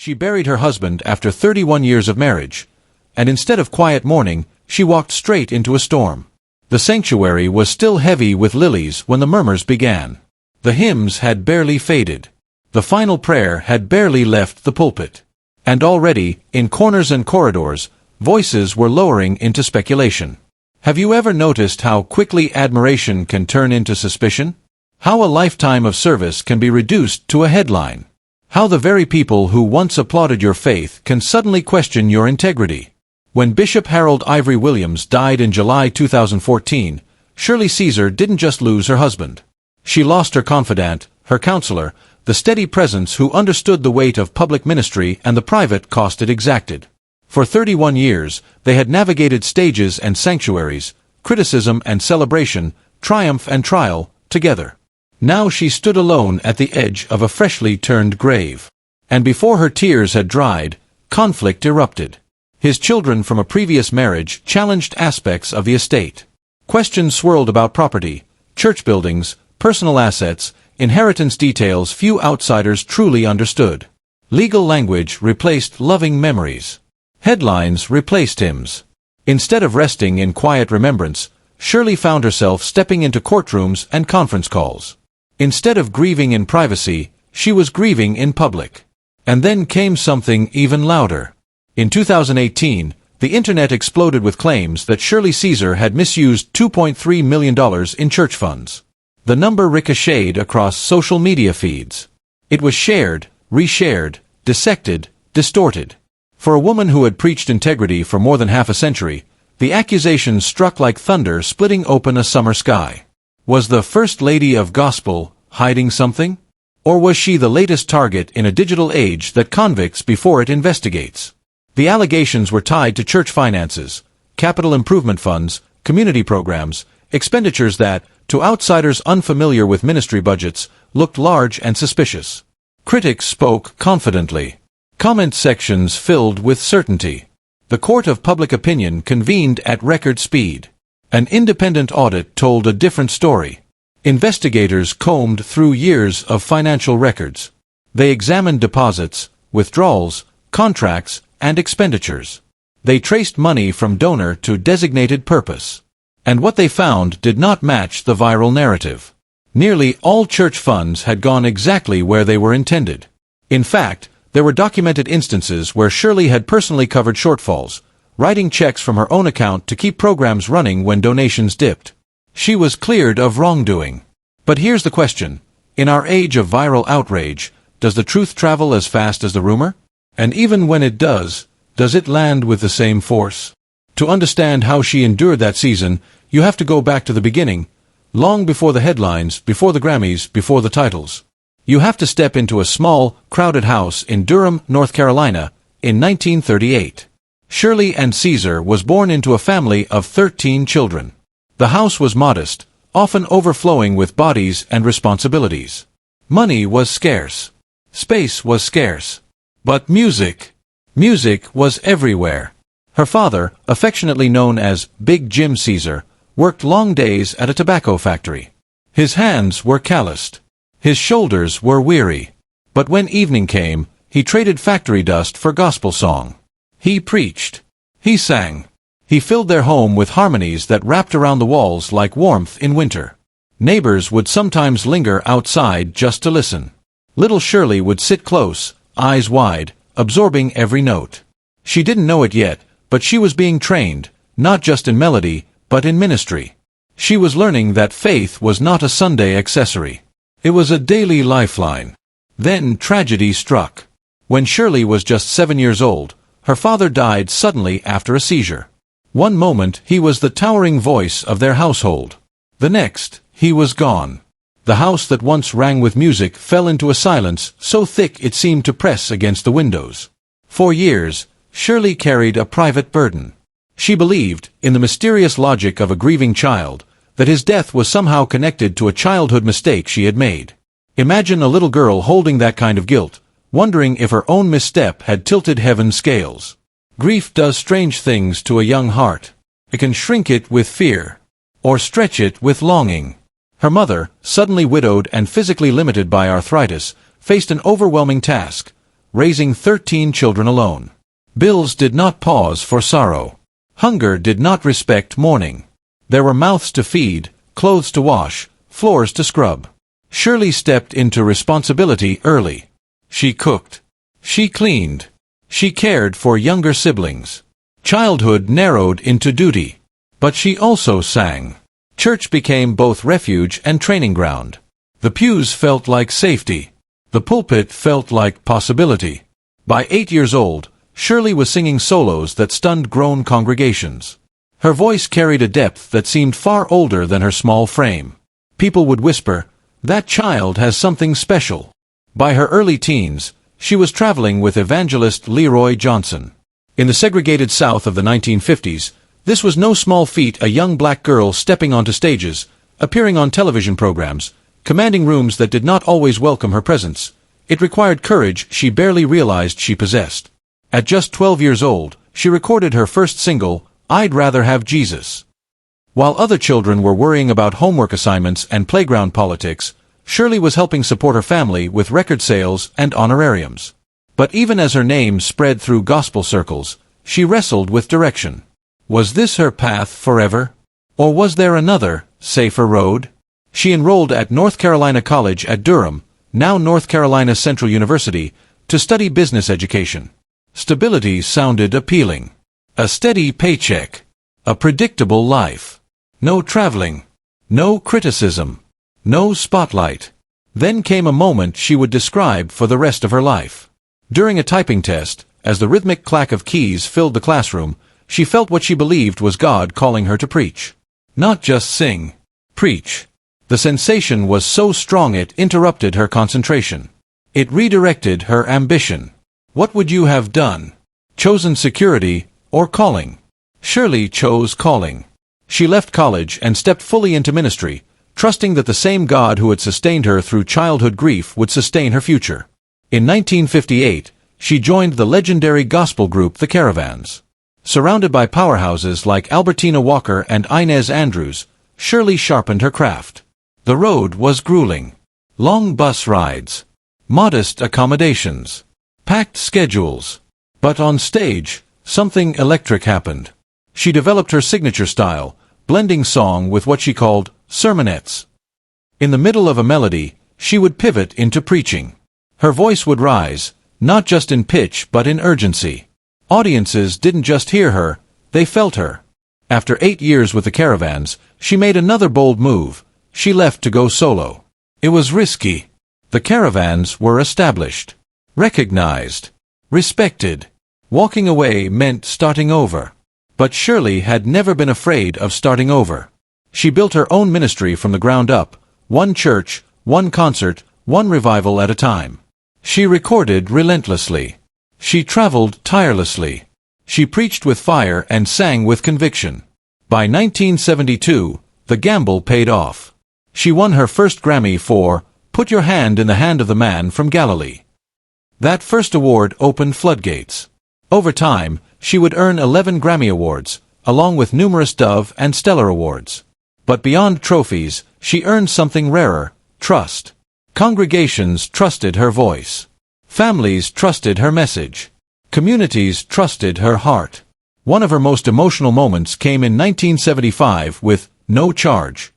She buried her husband after 31 years of marriage, and instead of quiet mourning, she walked straight into a storm. The sanctuary was still heavy with lilies when the murmurs began. The hymns had barely faded. The final prayer had barely left the pulpit. And already, in corners and corridors, voices were lowering into speculation. Have you ever noticed how quickly admiration can turn into suspicion? How a lifetime of service can be reduced to a headline? How the very people who once applauded your faith can suddenly question your integrity? When Bishop Harold Ivory Williams died in July 2014, Shirley Caesar didn't just lose her husband. She lost her confidant, her counselor, the steady presence who understood the weight of public ministry and the private cost it exacted. For 31 years, they had navigated stages and sanctuaries, criticism and celebration, triumph and trial, together. Now she stood alone at the edge of a freshly turned grave. And before her tears had dried, conflict erupted. His children from a previous marriage challenged aspects of the estate. Questions swirled about property, church buildings, personal assets, inheritance details few outsiders truly understood. Legal language replaced loving memories. Headlines replaced hymns. Instead of resting in quiet remembrance, Shirley found herself stepping into courtrooms and conference calls. Instead of grieving in privacy, she was grieving in public. And then came something even louder. In 2018, the internet exploded with claims that Shirley Caesar had misused $2.3 million in church funds. The number ricocheted across social media feeds. It was shared, reshared, dissected, distorted. For a woman who had preached integrity for more than half a century, the accusations struck like thunder splitting open a summer sky. Was the First Lady of Gospel hiding something? Or was she the latest target in a digital age that convicts before it investigates? The allegations were tied to church finances, capital improvement funds, community programs, expenditures that, to outsiders unfamiliar with ministry budgets, looked large and suspicious. Critics spoke confidently. Comment sections filled with certainty. The court of public opinion convened at record speed. An independent audit told a different story. Investigators combed through years of financial records. They examined deposits, withdrawals, contracts, and expenditures. They traced money from donor to designated purpose. And what they found did not match the viral narrative. Nearly all church funds had gone exactly where they were intended. In fact, there were documented instances where Shirley had personally covered shortfalls, writing checks from her own account to keep programs running when donations dipped. She was cleared of wrongdoing. But here's the question. In our age of viral outrage, does the truth travel as fast as the rumor? And even when it does it land with the same force? To understand how she endured that season, you have to go back to the beginning, long before the headlines, before the Grammys, before the titles. You have to step into a small, crowded house in Durham, North Carolina, in 1938. Shirley Ann Caesar was born into a family of 13 children. The house was modest, often overflowing with bodies and responsibilities. Money was scarce. Space was scarce. But music was everywhere. Her father, affectionately known as Big Jim Caesar, worked long days at a tobacco factory. His hands were calloused. His shoulders were weary. But when evening came, he traded factory dust for gospel song. He preached. He sang. He filled their home with harmonies that wrapped around the walls like warmth in winter. Neighbors would sometimes linger outside just to listen. Little Shirley would sit close, eyes wide, absorbing every note. She didn't know it yet, but she was being trained, not just in melody, but in ministry. She was learning that faith was not a Sunday accessory. It was a daily lifeline. Then tragedy struck. When Shirley was just 7 years old, her father died suddenly after a seizure. One moment he was the towering voice of their household. The next, he was gone. The house that once rang with music fell into a silence so thick it seemed to press against the windows. For years, Shirley carried a private burden. She believed, in the mysterious logic of a grieving child, that his death was somehow connected to a childhood mistake she had made. Imagine a little girl holding that kind of guilt, wondering if her own misstep had tilted heaven's scales. Grief does strange things to a young heart. It can shrink it with fear, or stretch it with longing. Her mother, suddenly widowed and physically limited by arthritis, faced an overwhelming task: raising 13 children alone. Bills did not pause for sorrow. Hunger did not respect mourning. There were mouths to feed, clothes to wash, floors to scrub. Shirley stepped into responsibility early. She cooked. She cleaned. She cared for younger siblings. Childhood narrowed into duty. But she also sang. Church became both refuge and training ground. The pews felt like safety. The pulpit felt like possibility. By 8 years old, Shirley was singing solos that stunned grown congregations. Her voice carried a depth that seemed far older than her small frame. People would whisper, "That child has something special." By her early teens, she was traveling with evangelist Leroy Johnson. In the segregated South of the 1950s, this was no small feat, a young black girl stepping onto stages, appearing on television programs, commanding rooms that did not always welcome her presence. It required courage she barely realized she possessed. At just 12 years old, she recorded her first single, "I'd Rather Have Jesus." While other children were worrying about homework assignments and playground politics, Shirley was helping support her family with record sales and honorariums. But even as her name spread through gospel circles, she wrestled with direction. Was this her path forever? Or was there another, safer road? She enrolled at North Carolina College at Durham, now North Carolina Central University, to study business education. Stability sounded appealing. A steady paycheck. A predictable life. No traveling. No criticism. No spotlight. Then came a moment she would describe for the rest of her life. During a typing test, as the rhythmic clack of keys filled the classroom, she felt what she believed was God calling her to preach. Not just sing. Preach. The sensation was so strong it interrupted her concentration. It redirected her ambition. What would you have done? Chosen security or calling? Shirley chose calling. She left college and stepped fully into ministry, trusting that the same God who had sustained her through childhood grief would sustain her future. In 1958, she joined the legendary gospel group the Caravans. Surrounded by powerhouses like Albertina Walker and Inez Andrews, Shirley sharpened her craft. The road was grueling. Long bus rides. Modest accommodations. Packed schedules. But on stage, something electric happened. She developed her signature style, blending song with what she called sermonettes. In the middle of a melody, she would pivot into preaching. Her voice would rise, not just in pitch but in urgency. Audiences didn't just hear her, they felt her. After 8 years with the Caravans, she made another bold move. She left to go solo. It was risky. The Caravans were established, recognized, respected. Walking away meant starting over. But Shirley had never been afraid of starting over. She built her own ministry from the ground up, one church, one concert, one revival at a time. She recorded relentlessly. She traveled tirelessly. She preached with fire and sang with conviction. By 1972, the gamble paid off. She won her first Grammy for "Put Your Hand in the Hand of the Man from Galilee." That first award opened floodgates. Over time, she would earn 11 Grammy Awards, along with numerous Dove and Stellar Awards. But beyond trophies, she earned something rarer: trust. Congregations trusted her voice. Families trusted her message. Communities trusted her heart. One of her most emotional moments came in 1975 with "No Charge."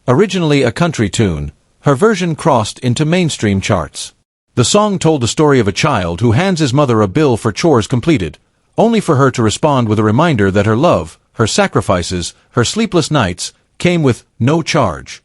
Originally a country tune, her version crossed into mainstream charts. The song told the story of a child who hands his mother a bill for chores completed, only for her to respond with a reminder that her love, her sacrifices, her sleepless nights, came with no charge.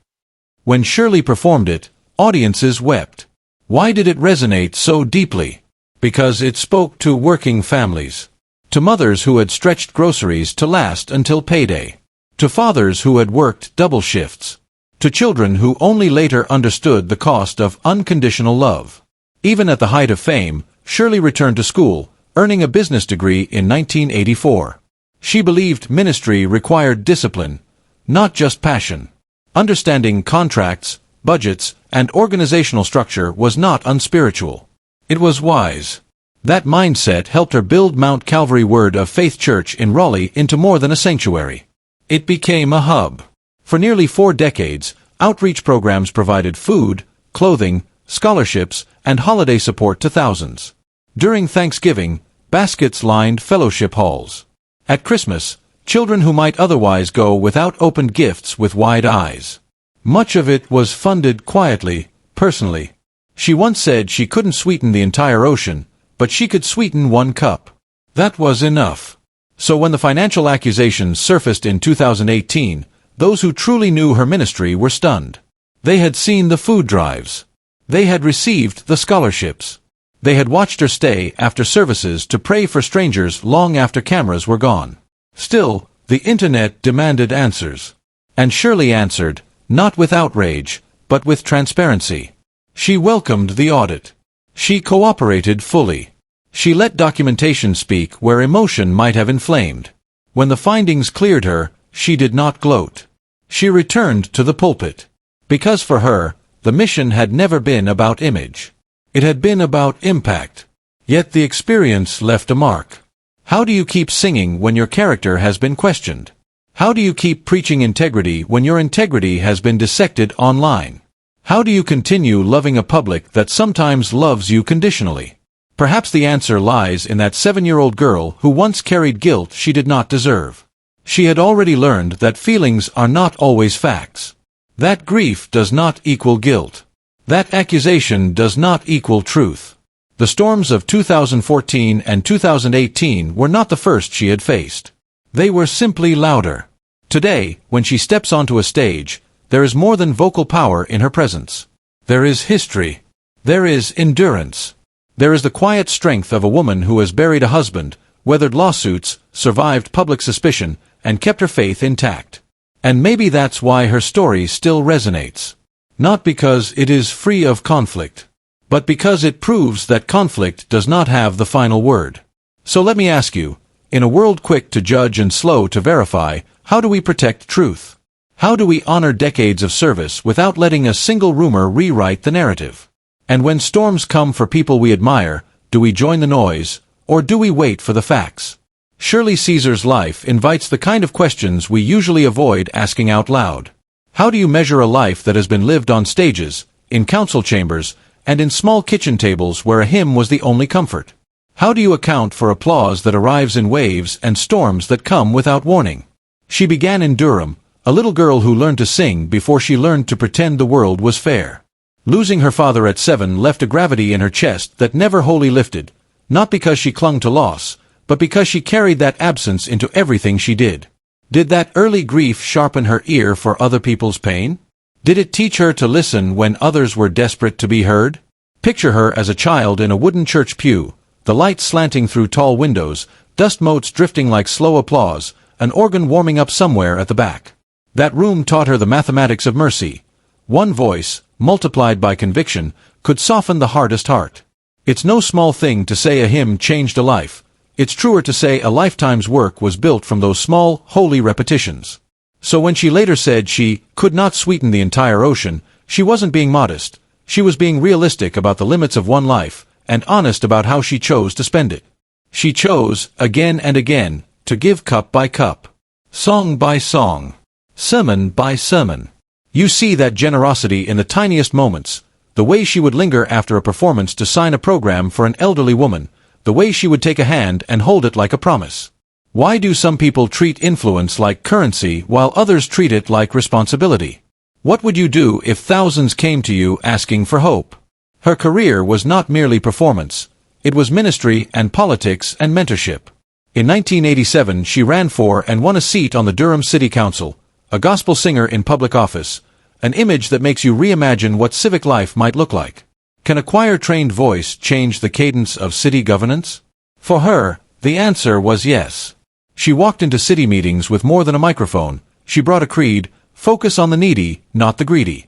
When Shirley performed it, audiences wept. Why did it resonate so deeply? Because it spoke to working families. To mothers who had stretched groceries to last until payday. To fathers who had worked double shifts. To children who only later understood the cost of unconditional love. Even at the height of fame, Shirley returned to school, earning a business degree in 1984. She believed ministry required discipline, not just passion. Understanding contracts, budgets, and organizational structure was not unspiritual. It was wise. That mindset helped her build Mount Calvary Word of Faith Church in Raleigh into more than a sanctuary. It became a hub. For nearly 4 decades, outreach programs provided food, clothing, scholarships, and holiday support to thousands. During Thanksgiving, baskets lined fellowship halls. At Christmas, children who might otherwise go without opened gifts with wide eyes. Much of it was funded quietly, personally. She once said she couldn't sweeten the entire ocean, but she could sweeten one cup. That was enough. So when the financial accusations surfaced in 2018, those who truly knew her ministry were stunned. They had seen the food drives. They had received the scholarships. They had watched her stay after services to pray for strangers long after cameras were gone. Still, the internet demanded answers. And Shirley answered, not with outrage, but with transparency. She welcomed the audit. She cooperated fully. She let documentation speak where emotion might have inflamed. When the findings cleared her, she did not gloat. She returned to the pulpit. Because for her, the mission had never been about image. It had been about impact. Yet the experience left a mark. How do you keep singing when your character has been questioned? How do you keep preaching integrity when your integrity has been dissected online? How do you continue loving a public that sometimes loves you conditionally? Perhaps the answer lies in that 7-year-old girl who once carried guilt she did not deserve. She had already learned that feelings are not always facts. That grief does not equal guilt. That accusation does not equal truth. The storms of 2014 and 2018 were not the first she had faced. They were simply louder. Today, when she steps onto a stage, there is more than vocal power in her presence. There is history. There is endurance. There is the quiet strength of a woman who has buried a husband, weathered lawsuits, survived public suspicion, and kept her faith intact. And maybe that's why her story still resonates. Not because it is free of conflict, but because it proves that conflict does not have the final word. So let me ask you, in a world quick to judge and slow to verify, how do we protect truth? How do we honor decades of service without letting a single rumor rewrite the narrative? And when storms come for people we admire, do we join the noise, or do we wait for the facts? Shirley Caesar's life invites the kind of questions we usually avoid asking out loud. How do you measure a life that has been lived on stages, in council chambers, and in small kitchen tables where a hymn was the only comfort? How do you account for applause that arrives in waves and storms that come without warning? She began in Durham, a little girl who learned to sing before she learned to pretend the world was fair. Losing her father at 7 left a gravity in her chest that never wholly lifted, not because she clung to loss, but because she carried that absence into everything she did. Did that early grief sharpen her ear for other people's pain? Did it teach her to listen when others were desperate to be heard? Picture her as a child in a wooden church pew, the light slanting through tall windows, dust motes drifting like slow applause, an organ warming up somewhere at the back. That room taught her the mathematics of mercy. One voice, multiplied by conviction, could soften the hardest heart. It's no small thing to say a hymn changed a life. It's truer to say a lifetime's work was built from those small, holy repetitions. So when she later said she could not sweeten the entire ocean, she wasn't being modest. She was being realistic about the limits of one life, and honest about how she chose to spend it. She chose, again and again, to give cup by cup, song by song, sermon by sermon. You see that generosity in the tiniest moments, the way she would linger after a performance to sign a program for an elderly woman, the way she would take a hand and hold it like a promise. Why do some people treat influence like currency while others treat it like responsibility? What would you do if thousands came to you asking for hope? Her career was not merely performance. It was ministry and politics and mentorship. In 1987 she ran for and won a seat on the Durham City Council, a gospel singer in public office, an image that makes you reimagine what civic life might look like. Can a choir-trained voice change the cadence of city governance? For her, the answer was yes. She walked into city meetings with more than a microphone. She brought a creed, focus on the needy, not the greedy.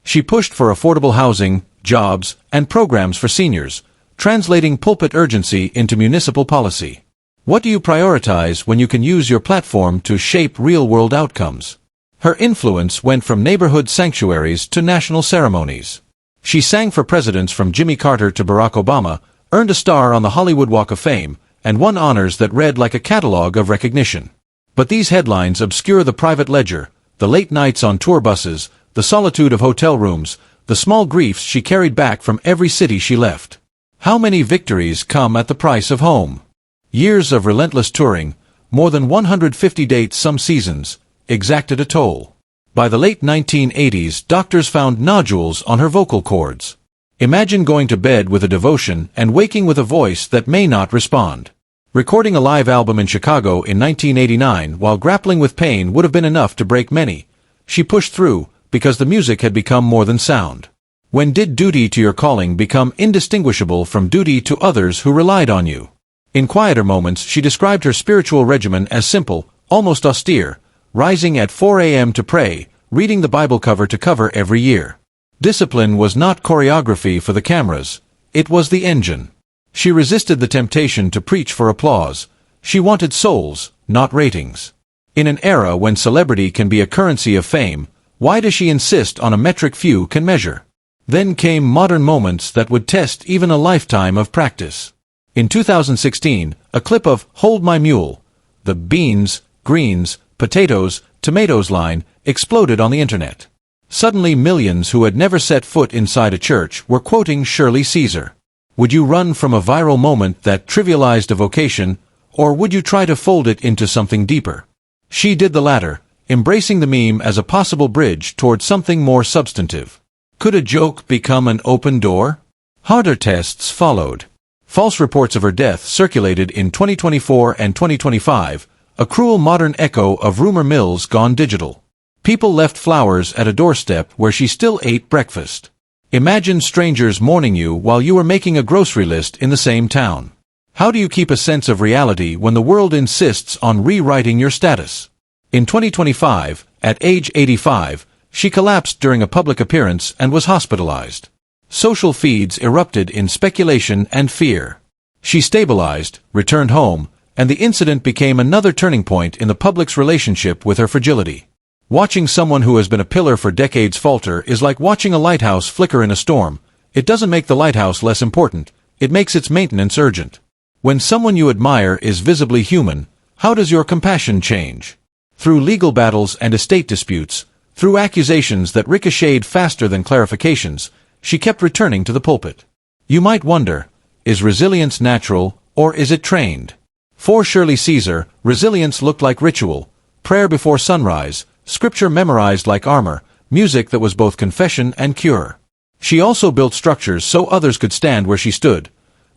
She pushed for affordable housing, jobs, and programs for seniors, translating pulpit urgency into municipal policy. What do you prioritize when you can use your platform to shape real-world outcomes? Her influence went from neighborhood sanctuaries to national ceremonies. She sang for presidents from Jimmy Carter to Barack Obama, earned a star on the Hollywood Walk of Fame, and won honors that read like a catalog of recognition. But these headlines obscure the private ledger, the late nights on tour buses, the solitude of hotel rooms, the small griefs she carried back from every city she left. How many victories come at the price of home? Years of relentless touring, more than 150 dates some seasons, exacted a toll. By the late 1980s, doctors found nodules on her vocal cords. Imagine going to bed with a devotion and waking with a voice that may not respond. Recording a live album in Chicago in 1989 while grappling with pain would have been enough to break many. She pushed through, because the music had become more than sound. When did duty to your calling become indistinguishable from duty to others who relied on you? In quieter moments, she described her spiritual regimen as simple, almost austere, rising at 4 a.m. to pray, reading the Bible cover to cover every year. Discipline was not choreography for the cameras, it was the engine. She resisted the temptation to preach for applause. She wanted souls, not ratings. In an era when celebrity can be a currency of fame, why does she insist on a metric few can measure? Then came modern moments that would test even a lifetime of practice. In 2016, a clip of "Hold My Mule," the beans, greens, potatoes, tomatoes line, exploded on the internet. Suddenly millions who had never set foot inside a church were quoting Shirley Caesar. Would you run from a viral moment that trivialized a vocation, or would you try to fold it into something deeper? She did the latter, embracing the meme as a possible bridge toward something more substantive. Could a joke become an open door? Harder tests followed. False reports of her death circulated in 2024 and 2025, a cruel modern echo of rumor mills gone digital. People left flowers at a doorstep where she still ate breakfast. Imagine strangers mourning you while you were making a grocery list in the same town. How do you keep a sense of reality when the world insists on rewriting your status? In 2025, at age 85, she collapsed during a public appearance and was hospitalized. Social feeds erupted in speculation and fear. She stabilized, returned home, and the incident became another turning point in the public's relationship with her fragility. Watching someone who has been a pillar for decades falter is like watching a lighthouse flicker in a storm. It doesn't make the lighthouse less important, it makes its maintenance urgent. When someone you admire is visibly human, how does your compassion change? Through legal battles and estate disputes, through accusations that ricocheted faster than clarifications, she kept returning to the pulpit. You might wonder, is resilience natural, or is it trained? For Shirley Caesar, resilience looked like ritual, prayer before sunrise, scripture memorized like armor, music that was both confession and cure. She also built structures so others could stand where she stood,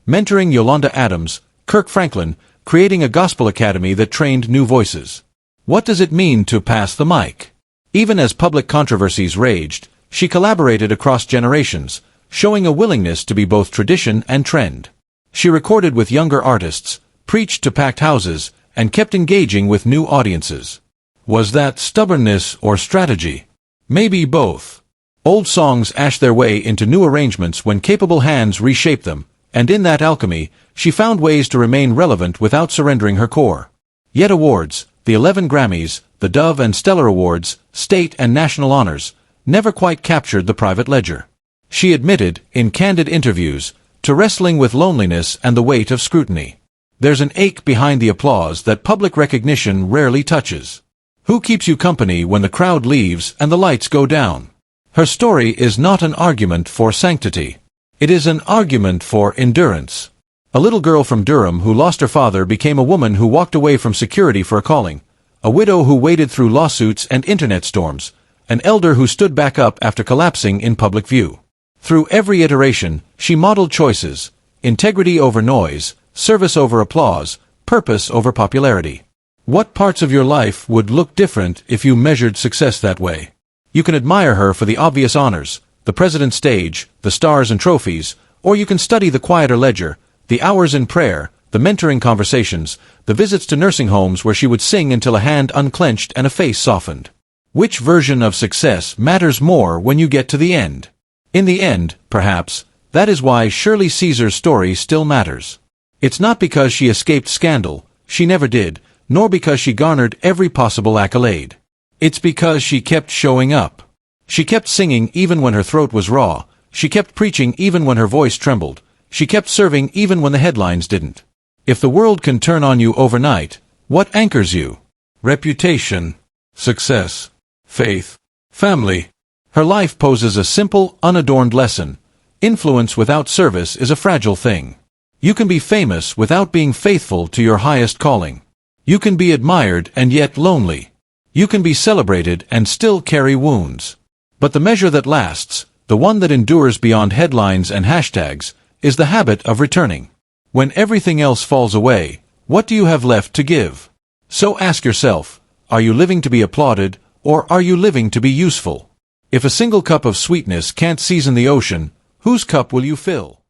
mentoring Yolanda Adams, Kirk Franklin, creating a gospel academy that trained new voices. What does it mean to pass the mic? Even as public controversies raged, she collaborated across generations, showing a willingness to be both tradition and trend. She recorded with younger artists, preached to packed houses, and kept engaging with new audiences. Was that stubbornness or strategy? Maybe both. Old songs ashed their way into new arrangements when capable hands reshaped them, and in that alchemy, she found ways to remain relevant without surrendering her core. Yet awards, the 11 Grammys, the Dove and Stellar Awards, state and national honors, never quite captured the private ledger. She admitted, in candid interviews, to wrestling with loneliness and the weight of scrutiny. There's an ache behind the applause that public recognition rarely touches. Who keeps you company when the crowd leaves and the lights go down? Her story is not an argument for sanctity. It is an argument for endurance. A little girl from Durham who lost her father became a woman who walked away from security for a calling, a widow who waded through lawsuits and internet storms, an elder who stood back up after collapsing in public view. Through every iteration, she modeled choices: integrity over noise, service over applause, purpose over popularity. What parts of your life would look different if you measured success that way? You can admire her for the obvious honors, the president's stage, the stars and trophies, or you can study the quieter ledger, the hours in prayer, the mentoring conversations, the visits to nursing homes where she would sing until a hand unclenched and a face softened. Which version of success matters more when you get to the end? In the end, perhaps, that is why Shirley Caesar's story still matters. It's not because she escaped scandal, she never did, nor because she garnered every possible accolade. It's because she kept showing up. She kept singing even when her throat was raw, she kept preaching even when her voice trembled, she kept serving even when the headlines didn't. If the world can turn on you overnight, what anchors you? Reputation, success, faith, family. Her life poses a simple, unadorned lesson. Influence without service is a fragile thing. You can be famous without being faithful to your highest calling. You can be admired and yet lonely. You can be celebrated and still carry wounds. But the measure that lasts, the one that endures beyond headlines and hashtags, is the habit of returning. When everything else falls away, what do you have left to give? So ask yourself, are you living to be applauded, or are you living to be useful? If a single cup of sweetness can't season the ocean, whose cup will you fill?